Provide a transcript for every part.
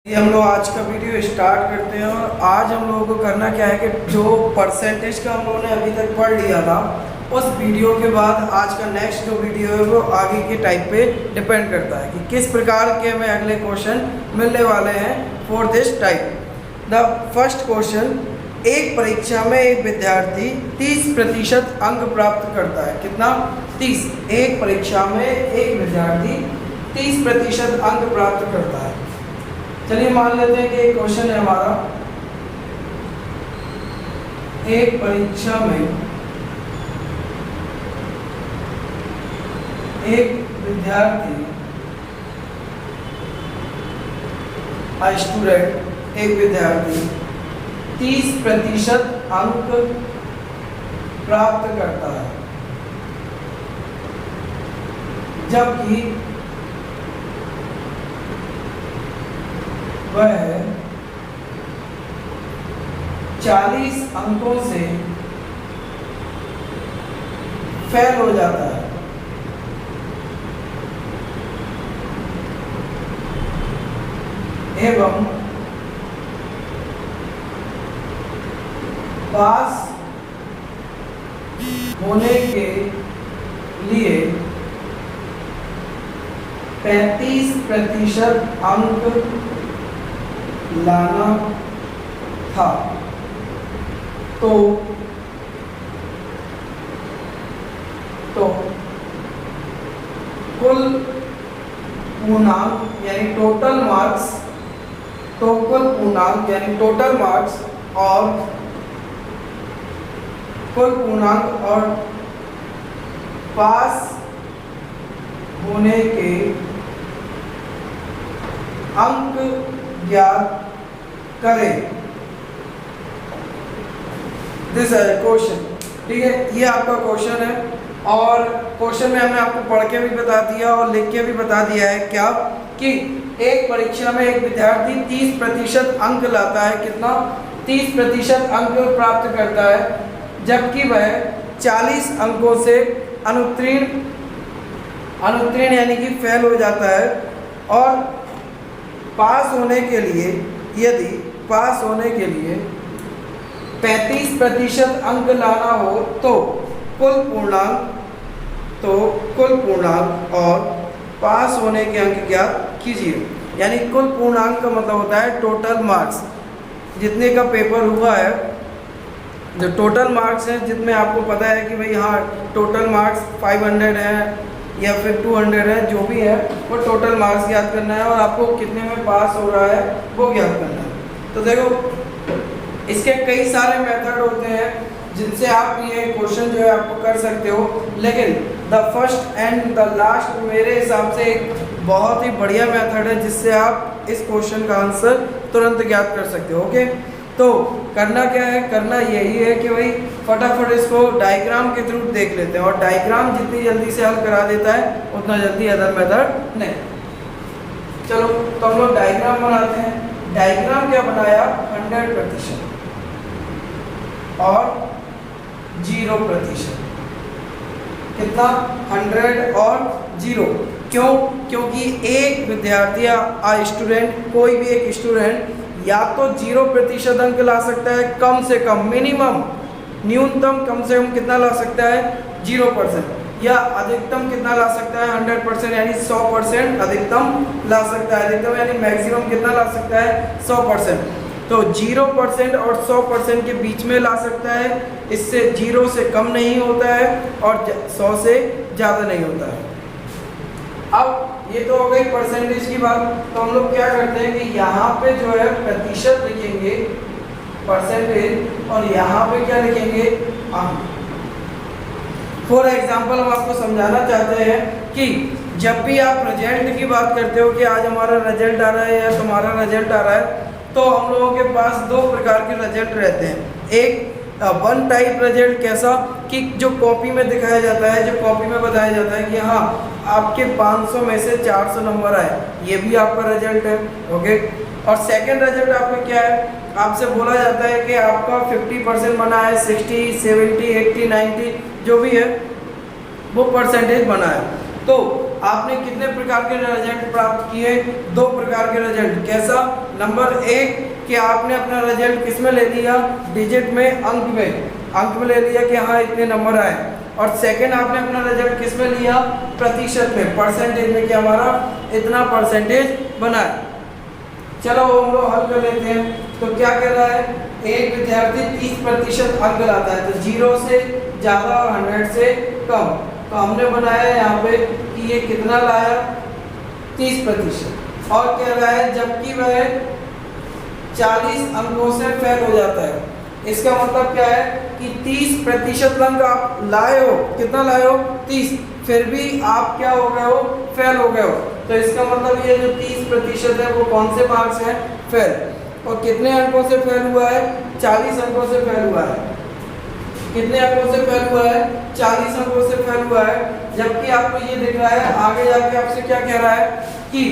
ये हम लोग आज का वीडियो स्टार्ट करते हैं और आज हम लोगों को करना क्या है कि जो परसेंटेज का हम लोगों ने अभी तक पढ़ लिया था उस वीडियो के बाद आज का नेक्स्ट जो वीडियो है वो आगे के टाइप पे डिपेंड करता है कि किस प्रकार के हमें अगले क्वेश्चन मिलने वाले हैं for this type. The first question, एक परीक्षा में एक विद्यार्थी 30% अंक प्राप्त करता है। कितना? 30। एक परीक्षा में एक विद्यार्थी 30% अंक प्राप्त करता है। चलिए मान लेते हैं कि एक क्वेश्चन है हमारा, एक परीक्षा में एक विद्यार्थी स्टूडेंट एक विद्यार्थी 30% अंक प्राप्त करता है, जबकि वह 40 अंकों से फेल हो जाता है। एवं पास होने के लिए 35% अंक लाना था, तो कुल पूर्णांक यानी टोटल मार्क्स, और कुल पूर्णांक और पास होने के अंक ज्ञात करें। दिस है क्वेश्चन। ठीक है, ये आपका क्वेश्चन है और क्वेश्चन में हमने आपको पढ़ के भी बता दिया और लिख के भी बता दिया है क्या कि एक परीक्षा में एक विद्यार्थी 30% अंक लाता है। कितना? 30% अंक प्राप्त करता है, जबकि वह 40 अंकों से अनुत्तीर्ण यानी कि फेल हो जाता है। और पास होने के लिए, यदि पास होने के लिए 35% अंक लाना हो तो कुल पूर्णांक और पास होने के अंक ज्ञात कीजिए। यानी कुल पूर्णांक का मतलब होता है टोटल मार्क्स, जितने का पेपर हुआ है, जो टोटल मार्क्स हैं, जितने आपको पता है कि भाई हाँ टोटल मार्क्स 500 है या फिर 200 है, जो भी है वो टोटल मार्क्स ज्ञात करना है और आपको कितने में पास हो रहा है वो ज्ञात करना है। तो देखो इसके कई सारे मेथड होते हैं जिनसे आप ये क्वेश्चन जो है आपको कर सकते हो, लेकिन the first and the last मेरे हिसाब से एक बहुत ही बढ़िया मेथड है जिससे आप इस क्वेश्चन का आंसर तुरंत ज्ञात कर सकते हो। ओके, तो करना क्या है? करना यही है कि भाई फटाफट इसको डायग्राम के थ्रू देख लेते हैं और डायग्राम जितनी जल्दी से हल करा देता है उतना जल्दी अदर मेथड नहीं। चलो तो हम लोग डायग्राम बनाते हैं। डायग्राम क्या बनाया? 100% और 0%। कितना? 100 और 0। क्यों? क्योंकि एक विद्यार्थी या स्टूडेंट, कोई भी एक स्टूडेंट या तो 0% अंक ला सकता है, कम से कम मिनिमम न्यूनतम कम से कम कितना ला सकता है? 0%, या अधिकतम कितना ला सकता है? 100% यानी 100% अधिकतम ला सकता है। अधिकतम यानी मैक्सिमम कितना ला सकता है? 100%। तो 0% और 100% के बीच में ला सकता है, इससे 0 से कम नहीं होता है और 100 से ज़्यादा नहीं होता है। अब ये तो हो गई परसेंटेज की बात। तो हम लोग क्या करते हैं कि यहाँ पे जो है प्रतिशत लिखेंगे परसेंटेज और यहाँ पे क्या लिखेंगे? अंक। फॉर एग्जाम्पल हम आपको समझाना चाहते हैं कि जब भी आप रिजल्ट की बात करते हो कि आज हमारा रिजल्ट आ रहा है या तुम्हारा रिजल्ट आ रहा है, तो हम लोगों के पास दो प्रकार के रिजल्ट रहते हैं। एक वन टाइप रिजल्ट, कैसा कि जो कॉपी में दिखाया जाता है, जो कॉपी में बताया जाता है कि हाँ आपके 500 में से 400 नंबर आए, ये भी आपका रिजल्ट है। ओके, और सेकंड रिजल्ट आपका क्या है? आपसे बोला जाता है कि आपका 50% बना है, 60, 70, 80, 90 जो भी है वो परसेंटेज बना है। तो आपने कितने प्रकार के रिजल्ट प्राप्त किए? 2 प्रकार के रिजल्ट। कैसा? नंबर 1 कि आपने अपना रिजल्ट किस में ले लिया? डिजिट में, अंक में ले लिया कि हाँ इतने नंबर आए। और सेकंड आपने अपना रिजल्ट किस में लिया? प्रतिशत में, परसेंटेज में, कि हमारा इतना परसेंटेज बना है। चलो हम लोग हल कर लेते हैं। तो क्या कह रहा है? एक विद्यार्थी 30% अंक लाता है, तो 0 से ज़्यादा और 100 से कम। तो हमने बनाया यहाँ पे कि ये कितना लाया? 30%। और कह रहा है जबकि वह 40 अंकों से फेल हो जाता है। इसका मतलब क्या है कि 30% अंक आप लाए हो, कितना लाए हो? 30, फिर भी आप क्या हो गए हो? फेल हो गए हो। तो इसका मतलब ये जो 30% है वो कौन से मार्क्स है? फेल। और कितने अंकों से फेल हुआ है? 40 अंकों से फेल हुआ है। कितने अंकों से फेल हुआ है? 40 अंकों से फेल हुआ है। जबकि आपको ये दिख रहा है आगे जाके आपसे क्या कह रहा है कि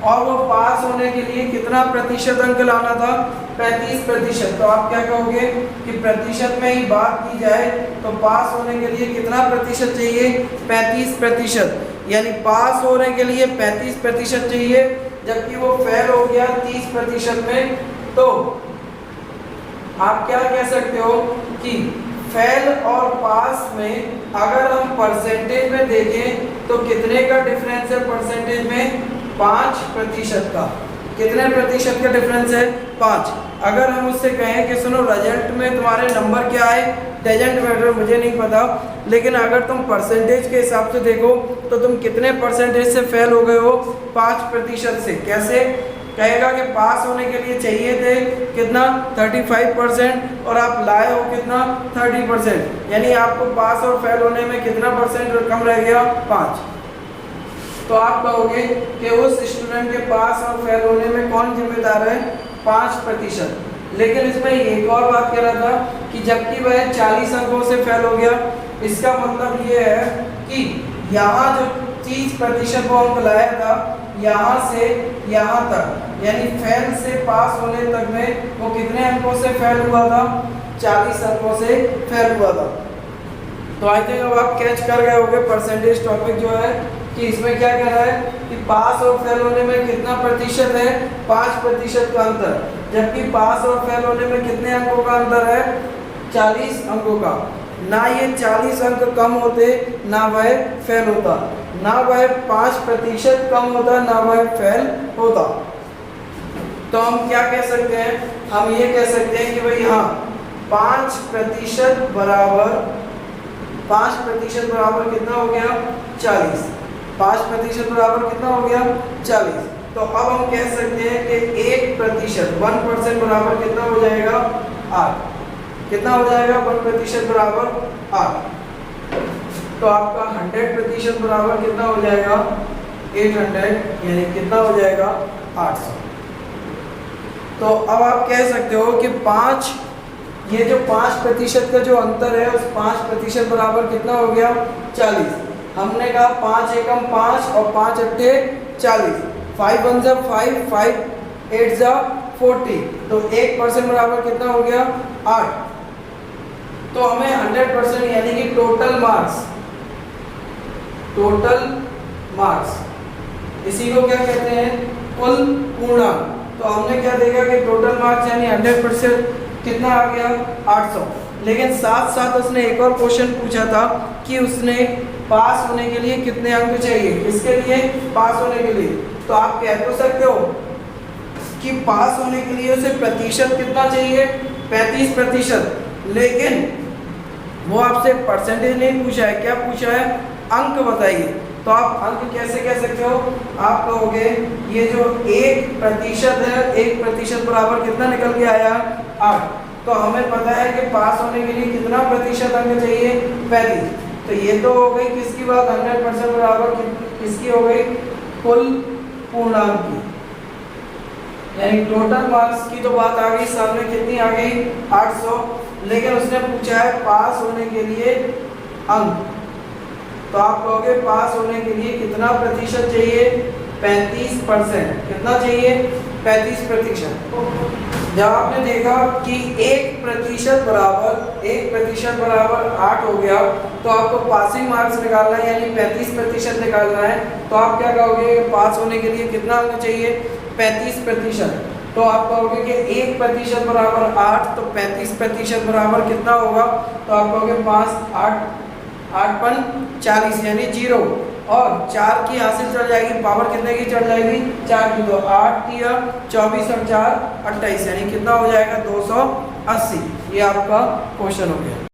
और वो पास होने के लिए कितना प्रतिशत अंक लाना था? 35%। तो आप क्या कहोगे कि प्रतिशत में ही बात की जाए तो पास होने के लिए कितना प्रतिशत चाहिए? 35%। यानी पास होने के लिए 35% चाहिए, जबकि वो फेल हो गया 30% में। तो आप क्या कह सकते हो कि फेल और पास में अगर हम परसेंटेज में देखें तो कितने का डिफरेंस है? परसेंटेज में 5% का। कितने प्रतिशत का डिफरेंस है? 5। अगर हम उससे कहें कि सुनो रिजल्ट में तुम्हारे नंबर क्या आए, डजेंट मैटर, मुझे नहीं पता, लेकिन अगर तुम परसेंटेज के हिसाब से देखो तो तुम कितने परसेंटेज से फेल हो गए हो? 5% से। कैसे? कहेगा कि पास होने के लिए चाहिए थे कितना? 35%, और आप लाए हो कितना? 30%। यानी आपको पास और फेल होने में कितना परसेंट कम रह गया? 5। तो आप कहोगे कि उस स्टूडेंट के पास और फेल होने में कौन जिम्मेदार है? 5%। लेकिन इसमें एक और बात कह रहा था कि जबकि वह 40 अंकों से फेल हो गया, इसका मतलब ये है कि यहाँ जो 30% वो अंक लाया था, यहाँ से यहाँ तक, यानी फेल से पास होने तक में वो कितने अंकों से फेल हुआ था? 40 अंकों से फेल हुआ था। तो आई थिंक अब आप कैच कर गए होंगे परसेंटेज टॉपिक जो है कि इसमें क्या कह रहा है कि पास और फेल होने में कितना प्रतिशत है? 5% का अंतर। जबकि पास और फेल होने में कितने अंकों का अंतर है? 40 अंकों का। ना ये 40 अंक कम होते, ना वह फेल होता, ना वह 5% कम होता, ना वह फेल होता। तो हम क्या कह सकते हैं? हम ये कह सकते हैं कि भाई हाँ 5% बराबर, 5% बराबर कितना हो गया? 40। 5% बराबर कितना हो गया? 40। तो अब हम कह सकते हैं कि 1% 1% बराबर कितना हो जाएगा? 8। कितना हो जाएगा? 1% बराबर 8। तो आपका 100% बराबर कितना हो जाएगा? 800, यानी कितना हो जाएगा? 800। तो अब आप कह सकते हो कि 5, ये जो 5% का जो अंतर है उस 5% बराबर कितना हो गया? 40। हमने कहा 5 एकम 5 और 5 अट्ठे 40। 5 1 जा 5, 5 8 जा 40। तो 1% बराबर कितना हो गया? 8। तो हमें 100% यानी कि टोटल मार्क्स, इसी को क्या कहते हैं? कुल पूर्णांक। तो हमने क्या देखा कि टोटल मार्क्स यानी 100% कितना आ गया? 800। लेकिन साथ साथ उसने एक और क्वेश्चन पूछा था कि उसने पास होने के लिए कितने अंक चाहिए? इसके लिए पास होने के लिए तो आप कह तो सकते हो कि पास होने के लिए उसे प्रतिशत कितना चाहिए? 35%। लेकिन वो आपसे परसेंटेज नहीं पूछा है, क्या पूछा है? अंक बताइए। तो आप अंक कैसे कह सकते हो? आप कहोगे ये जो 1% है, 1% बराबर कितना निकल के आया? 8। तो हमें पता है कि पास होने के लिए कितना प्रतिशत अंक चाहिए? 35। तो ये तो हो गई किसकी बात? 100% बराबर किसकी हो गई? कुल पूर्णांक की, यानी टोटल मार्क्स की तो बात आ गई सामने। कितनी आ गई? 800। लेकिन उसने पूछा है पास होने के लिए अंक। तो आप कहोगे पास होने के लिए कितना प्रतिशत चाहिए? 35%। कितना चाहिए? 35%। जब आपने देखा कि 1% बराबर 8 हो गया, तो आपको पासिंग मार्क्स निकालना है, यानी 35% निकालना है। तो आप क्या कहोगे, पास होने के लिए कितना होना चाहिए, 35%। तो आप कहोगे कि 1% बराबर 8, तो 35% बराबर कितना होगा, तो आप कहोगे 5, 8 पन 40 यानी 0। और 4 की हासिल चढ़ जाएगी, पावर कितने की चढ़ जाएगी, 4 की। तो 8 या 24 और 4 28 यानी कितना हो जाएगा, 280। ये आपका क्वेश्चन हो गया।